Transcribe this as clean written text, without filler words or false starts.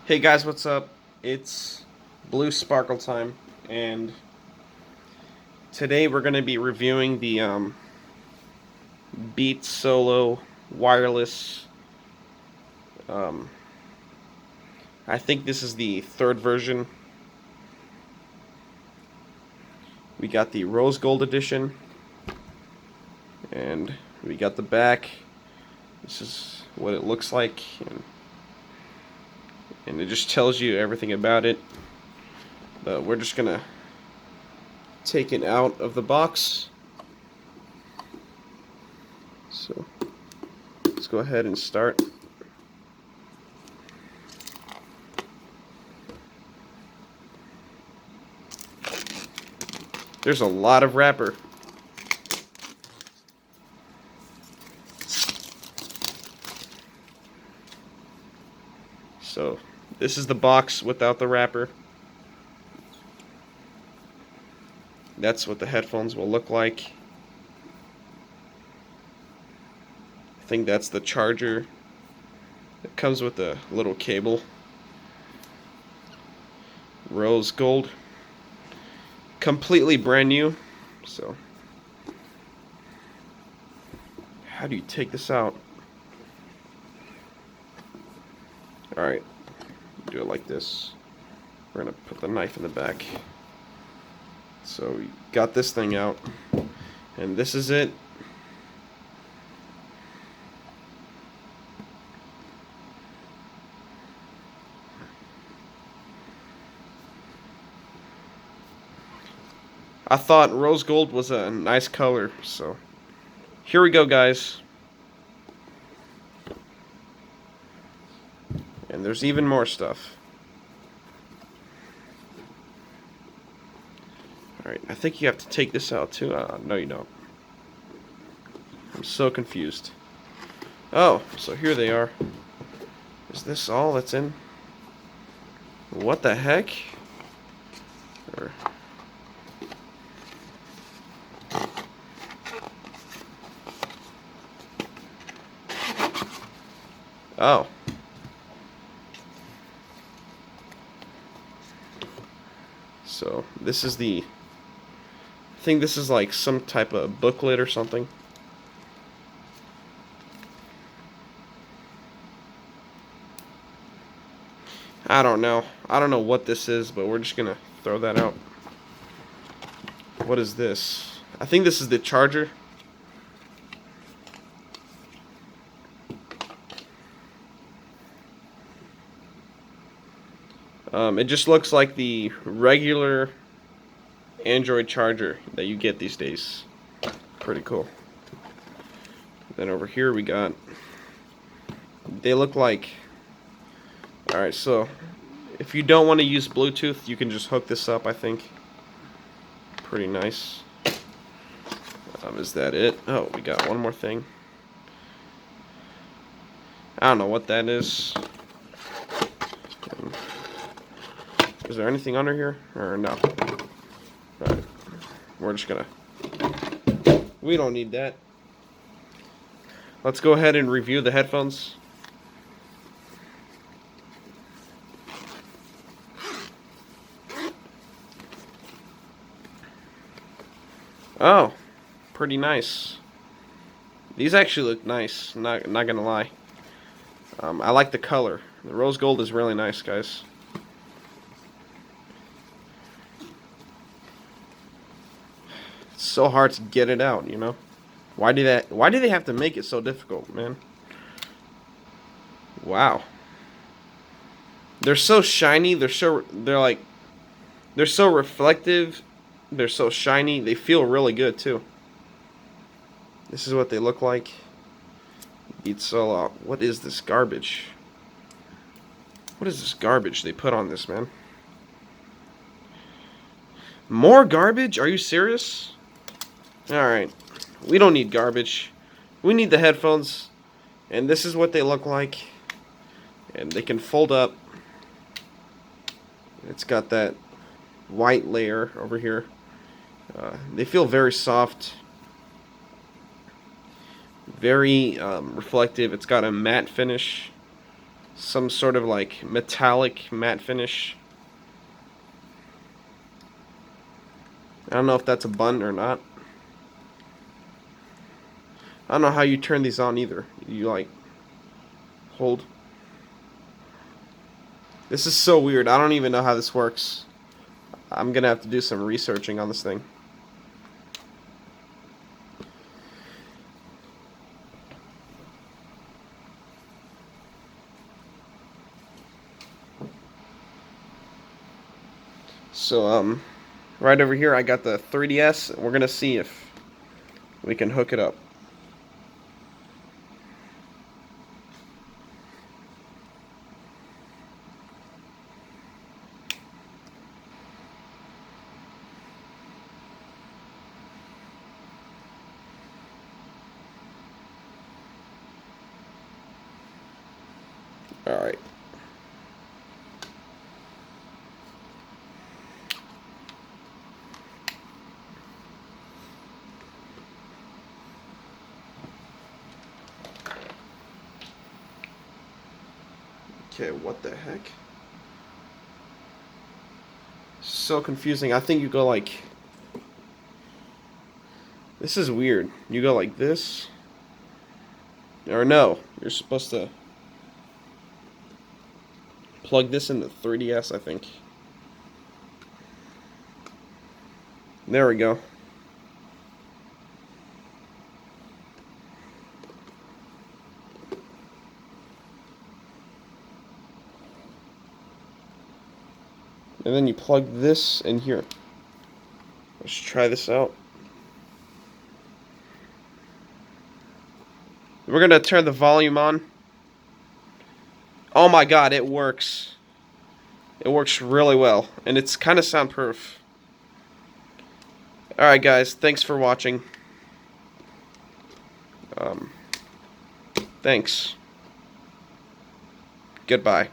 Hey guys, what's up? It's Blue Sparkle time, and today we're going to be reviewing the Beats Solo wireless. Um, I think this is the third version. We got the Rose Gold edition, and we got the back. This is what it looks like, and it just tells you everything about it. But we're just gonna take it out of the box. So let's go ahead and start. There's a lot of wrapper. So this is the box without the wrapper. That's what the headphones will look like. I think that's the charger. It comes with a little cable. Rose gold. Completely brand new. So how do you take this out? Alright. Do it like this. We're gonna put the knife in the back. So we got this thing out. And this is it. I thought rose gold was a nice color, so here we go, guys. And there's even more stuff. Alright, I think you have to take this out too. No, you don't. I'm so confused. Oh, so here they are. Is this all that's in? What the heck? Or... Oh. So this is the... I think this is like some type of booklet or something. I don't know. I don't know what this is, but we're just gonna throw that out. What is this? I think this is the charger. It just looks like the regular Android charger that you get these days. Pretty cool. Then over here we got... They look like... Alright, so if you don't want to use Bluetooth, you can just hook this up, I think. Pretty nice. Is that it? Oh, we got one more thing. I don't know what that is. Is there anything under here? Or no? Alright. We're just gonna... We don't need that. Let's go ahead and review the headphones. Oh, pretty nice. These actually look nice, not gonna lie. I like the color. The rose gold is really nice, guys. It's so hard to get it out, you know? Why do they have to make it so difficult, man? Wow. They're so shiny, they're so reflective, they're so shiny, they feel really good too. This is what they look like. Beats Solo. What is this garbage? What is this garbage they put on this, man? More garbage? Are you serious? Alright. We don't need garbage. We need the headphones. And this is what they look like. And they can fold up. It's got that white layer over here. They feel very soft. Very reflective. It's got a matte finish. some sort of like metallic matte finish. I don't know if that's a button or not. I don't know how you turn these on either. You like hold. This is so weird. I don't even know how this works. I'm gonna have to do some researching on this thing. So, right over here I got the 3DS. We're gonna see if we can hook it up. Alright. Okay, what the heck? So confusing. I think you go like... This is weird. You go like this. Or no, you're supposed to plug this into 3DS, I think. There we go. And then you plug this in here. Let's try this out. We're gonna turn the volume on. Oh my god, it works. It works really well. And it's kind of soundproof. Alright guys, thanks for watching. Thanks. Goodbye.